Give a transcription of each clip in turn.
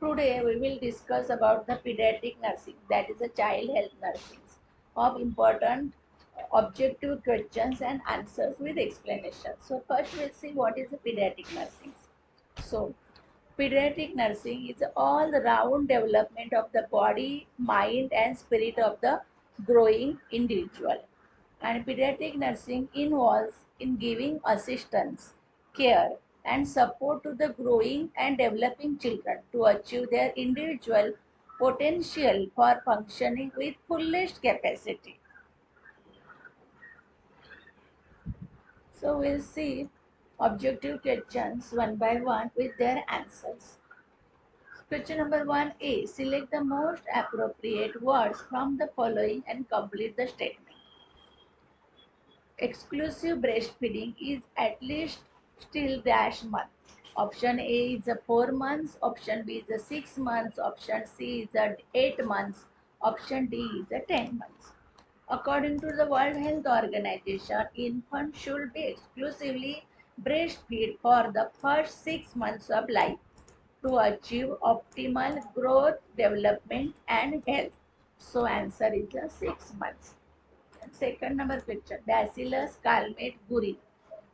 Today we will discuss about the pediatric nursing, that is the child health nursing, of important objective questions and answers with explanation. So first we'll see what is the pediatric nursing. So pediatric nursing is all the round development of the body, mind and spirit of the growing individual. And pediatric nursing involves in giving assistance, care and support to the growing and developing children to achieve their individual potential for functioning with fullest capacity. So we'll see objective questions one by one with their answers. Question number 1A. Select the most appropriate words from the following and complete the statement. Exclusive breastfeeding is at least till dash month. Option A is a 4 months, option B is a 6 months, option C is a 8 months, option D is a 10 months. According to the World Health Organization, infants should be exclusively breastfed for the first 6 months of life to achieve optimal growth, development and health. So answer is the 6 months. Second number question, Bacillus calmette guerin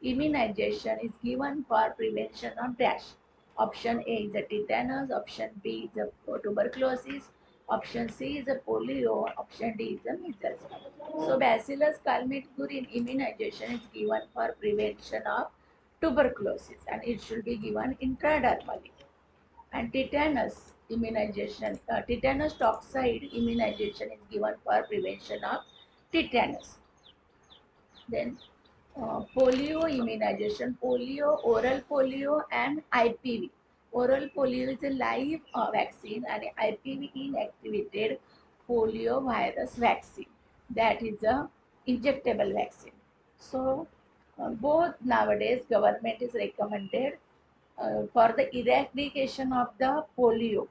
immunization is given for prevention of dash. Option A is a tetanus, option B is a tuberculosis, option C is a polio, option D is a measles. So Bacillus calmette guerin immunization is given for prevention of tuberculosis and it should be given intradermally. And tetanus toxoid immunization is given for prevention of tetanus. Then polio immunization, polio, oral polio and IPV. Oral polio is a live vaccine and IPV inactivated polio virus vaccine. That is a injectable vaccine. So both nowadays government is recommended for the eradication of the polio.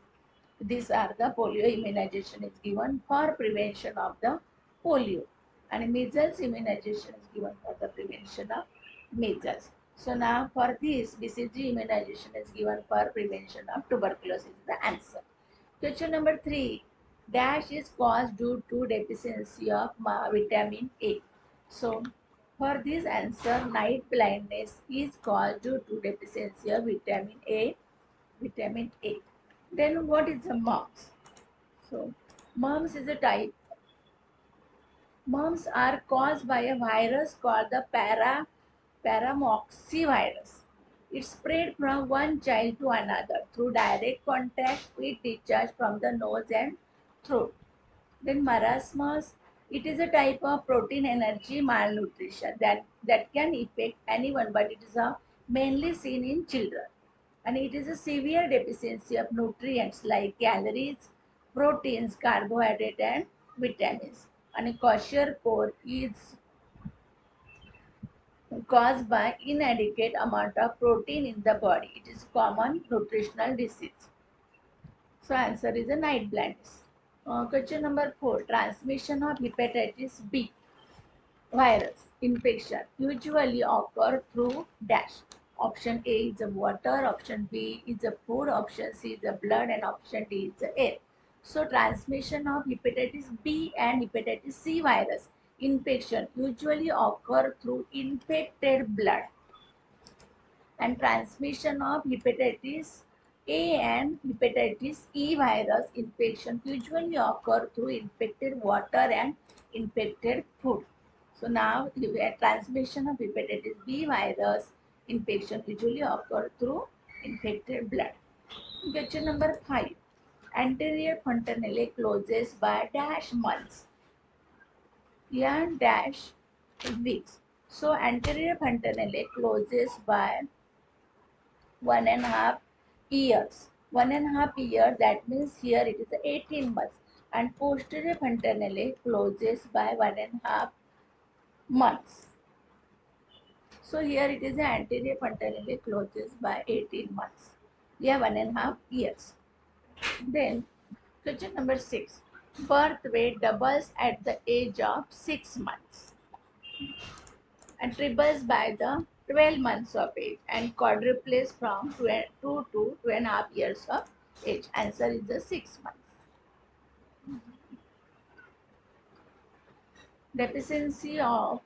These are the polio immunization is given for prevention of the polio, and measles immunization is given for the prevention of measles. So now for this BCG immunization is given for prevention of tuberculosis. The answer. Question number 3. Dash is caused due to deficiency of vitamin A. So for this answer, night blindness is caused due to deficiency of vitamin A. Vitamin A. Then what is the mumps? So mumps is a type. Mumps are caused by a virus called the paramoxyvirus. It spread from one child to another through direct contact with discharge from the nose and throat. Then marasmus, it is a type of protein energy malnutrition that can affect anyone, but it is mainly seen in children. And it is a severe deficiency of nutrients like calories, proteins, carbohydrate and vitamins. And a kwashiorkor is caused by inadequate amount of protein in the body. It is common nutritional disease. So answer is a night blindness. Question number 4. Transmission of hepatitis B virus infection usually occur through dash. Option A is the water, option B is the food, option C is the blood and option D is the air. So transmission of hepatitis B and hepatitis C virus infection usually occur through infected blood, and transmission of hepatitis A and hepatitis E virus infection usually occur through infected water and infected food. So now the transmission of hepatitis B virus infection usually occur through infected blood. Question number 5. Anterior fontanelle closes by dash months and dash weeks. So anterior fontanelle closes by 1.5 years. 1.5 years, that means here it is 18 months. And posterior fontanelle closes by 1.5 months. So here it is anterior fontanelle closes by 18 months. We have 1.5 years. Then question number 6. Birth weight doubles at the age of 6 months and triples by the 12 months of age and quadruples from 2 to 2.5 years of age. Answer is the 6 months. Deficiency of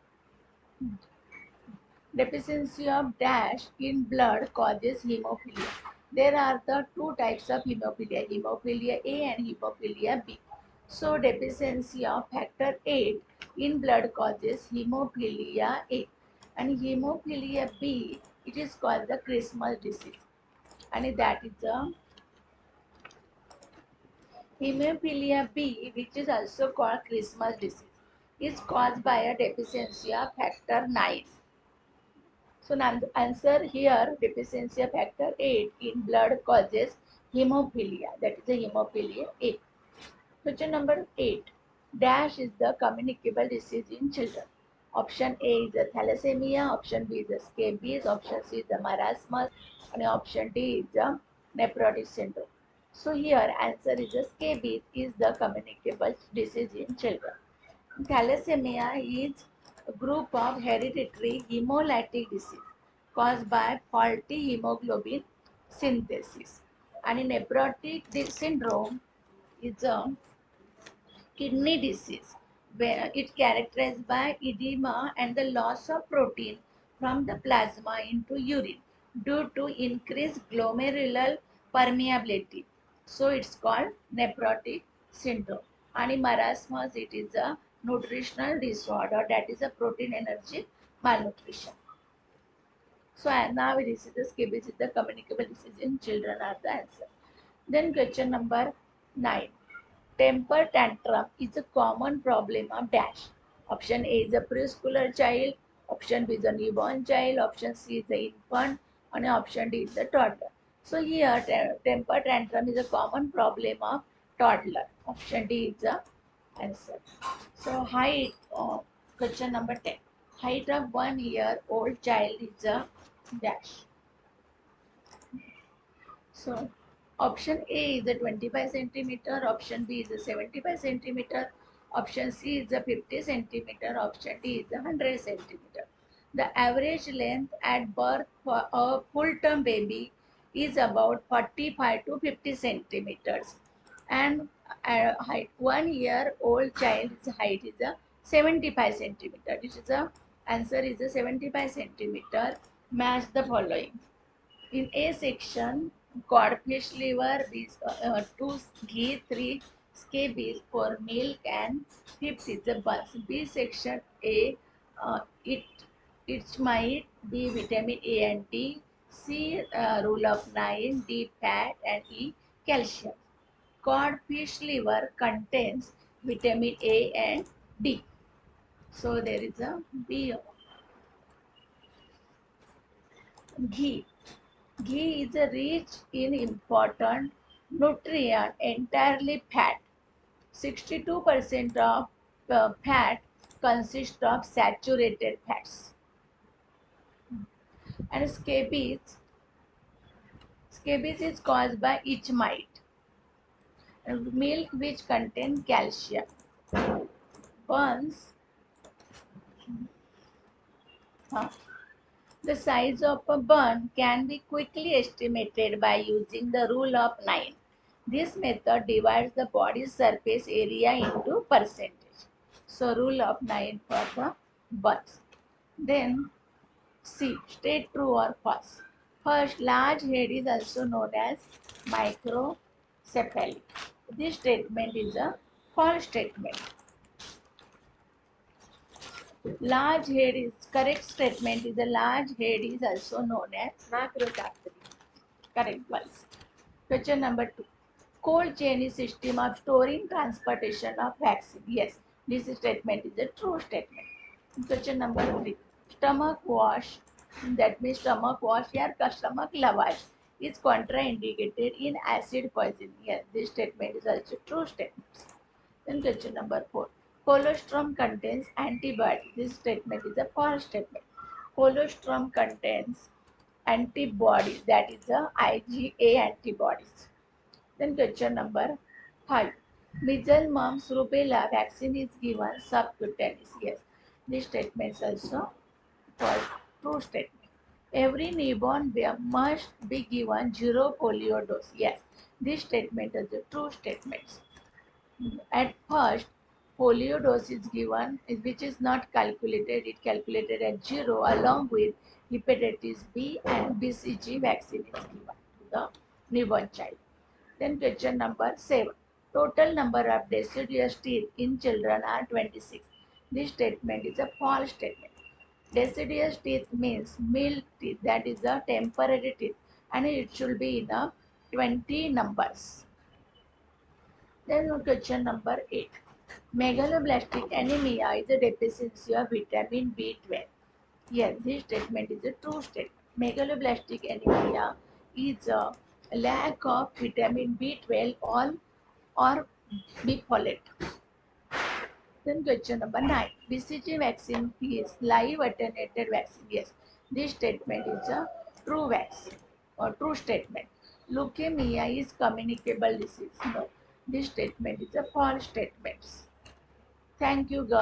Deficiency of dash in blood causes hemophilia. There are the two types of hemophilia, hemophilia A and hemophilia B. So deficiency of factor 8 in blood causes hemophilia A. And hemophilia B, it is called the Christmas disease. And that is the hemophilia B, which is also called Christmas disease, is caused by a deficiency of factor 9. So answer here, deficiency of factor 8 in blood causes hemophilia. That is the hemophilia A. Question number 8. Dash is the communicable disease in children. Option A is the thalassemia, option B is the scabies, option C is the marasmus, and option D is the nephrotic syndrome. So here answer is the scabies is the communicable disease in children. Thalassemia is a group of hereditary hemolytic disease caused by faulty hemoglobin synthesis. And nephrotic syndrome is a kidney disease where it characterized by edema and the loss of protein from the plasma into urine due to increased glomerular permeability. So it's called nephrotic syndrome. And in marasmus, it is a nutritional disorder, that is a protein energy malnutrition. So now this is the scabies is the communicable disease in children are the answer. Then question number 9. Temper tantrum is a common problem of dash. Option A is a preschooler child, option B is a newborn child, option C is the infant, and option D is the toddler. So here temper tantrum is a common problem of toddler. Option D is the answer. So height, question number 10. Height of 1 year old child is a dash. So option A is a 25 centimeter, option B is a 75 centimeter, option C is a 50 centimeter, option D is a 100 centimeter. The average length at birth for a full-term baby is about 45 to 50 centimeters, and height 1 year old child's height is a 75 centimeter. This is the answer is a 75 centimeter. Match the following. In A section, codfish liver, 2 ghee, 3 scabies, 4 milk, and 5 is the buns. B section A, it might be vitamin A and D, C rule of 9, D fat, and E calcium. Codfish liver contains vitamin A and D. So there is a B. Ghee. Ghee is rich in important nutrient, entirely fat. 62% of fat consists of saturated fats. And scabies is caused by itch mite. And milk which contain calcium. Buns. The size of a bun can be quickly estimated by using the rule of 9. This method divides the body's surface area into percentage. So rule of 9 for the buns. Then C, state true or false. First, large head is also known as microcephaly. This statement is a false statement. Large head is correct statement is a large head is also known as macrocephaly. Correct ones. Question number 2. Cold chain is system of storing transportation of vaccine. Yes, this statement is a true statement. Question number 3. Stomach wash, that means stomach wash or stomach lavage is contraindicated in acid poisoning. Yes, this statement is also true statement. Then question number 4. Colostrum contains antibiotics. This statement is a false statement. Colostrum contains antibodies, that is the IgA antibodies. Then question number 5. Measles, mumps, rubella vaccine is given subcutaneous. Yes, this statement is also false, true statement. Every newborn bear must be given zero polio dose. Yes, this statement is a true statement. At first, polio dose is given, which is not calculated. It calculated at zero along with hepatitis B and BCG vaccine is given to the newborn child. Then question number 7. Total number of deciduous teeth in children are 26. This statement is a false statement. Deciduous teeth means milk teeth, that is a temporary teeth, and it should be in a 20 numbers. Then question number 8. Megaloblastic anemia is a deficiency of vitamin B12. Yes, this statement is a true statement. Megaloblastic anemia is a lack of vitamin B12 or B-folate. Then question number 9. BCG vaccine is live attenuated vaccine. Yes, this statement is a true vaccine or true statement. Leukemia is communicable disease. No, this statement is a false statement. Thank you, girls.